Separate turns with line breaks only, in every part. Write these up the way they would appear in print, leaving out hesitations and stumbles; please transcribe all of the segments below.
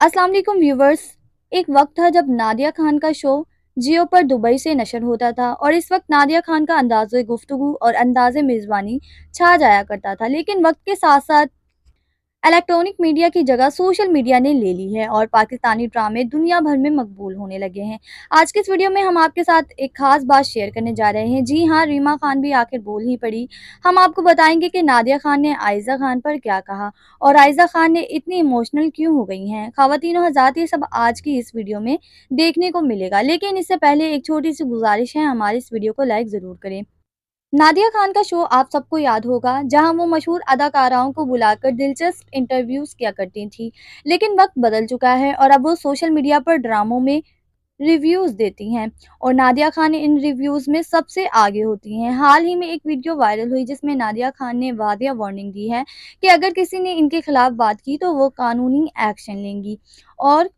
अस्सलाम वालेकुम व्यूवर्स। एक वक्त था जब नादिया खान का शो जियो पर दुबई से नशर होता था और इस वक्त नादिया खान का अंदाज़ गुफ्तगू और अंदाज़ मेज़बानी छा जाया करता था। लेकिन वक्त के साथ साथ इलेक्ट्रॉनिक मीडिया की जगह सोशल मीडिया ने ले ली है और पाकिस्तानी ड्रामे दुनिया भर में मकबूल होने लगे हैं। आज के इस वीडियो में हम आपके साथ एक खास बात शेयर करने जा रहे हैं। जी हाँ, रीमा खान भी आखिर बोल ही पड़ी। हम आपको बताएंगे कि नादिया खान ने आयज़ा खान पर क्या कहा और आयज़ा खान ने इतनी इमोशनल क्यों हो गई हैं। ख़वातीन और हज़रात, ये सब आज की इस वीडियो में देखने को मिलेगा। लेकिन इससे पहले एक छोटी सी गुजारिश है, हमारी इस वीडियो को लाइक ज़रूर करें। नादिया खान का शो आप सबको याद होगा, जहां वो मशहूर अदाकाराओं को बुलाकर दिलचस्प इंटरव्यूज किया करती थी। लेकिन वक्त बदल चुका है और अब वो सोशल मीडिया पर ड्रामों में रिव्यूज देती हैं और नादिया खान इन रिव्यूज में सबसे आगे होती हैं। हाल ही में एक वीडियो वायरल हुई जिसमें नादिया खान ने वादिया वार्निंग दी है कि अगर किसी ने इनके खिलाफ बात की तो वो कानूनी एक्शन लेंगी और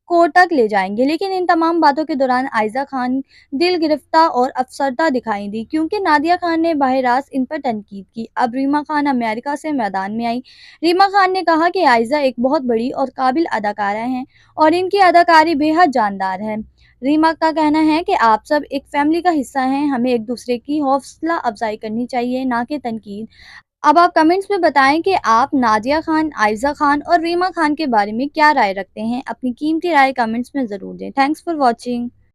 कोर्ट तक ले जाएंगे। लेकिन इन तमाम बातों के दौरान आयज़ा खान दिल गिरफ्तार और अफसरदा दिखाई दी, क्योंकि नादिया खान ने बहरास इन पर तनकीद की। अब रीमा खान अमेरिका से मैदान में आई। रीमा खान ने कहा कि आयज़ा एक बहुत बड़ी और काबिल अदाकारा हैं और इनकी अदाकारी बेहद जानदार है। रीमा का कहना है कि आप सब एक फैमिली का हिस्सा हैं, हमें एक दूसरे की हौसला अफजाई करनी चाहिए, ना कि तनकीद। अब आप कमेंट्स में बताएं कि आप नादिया खान, आयज़ा खान और रीमा खान के बारे में क्या राय रखते हैं। अपनी कीमती राय कमेंट्स में ज़रूर दें। Thanks for watching.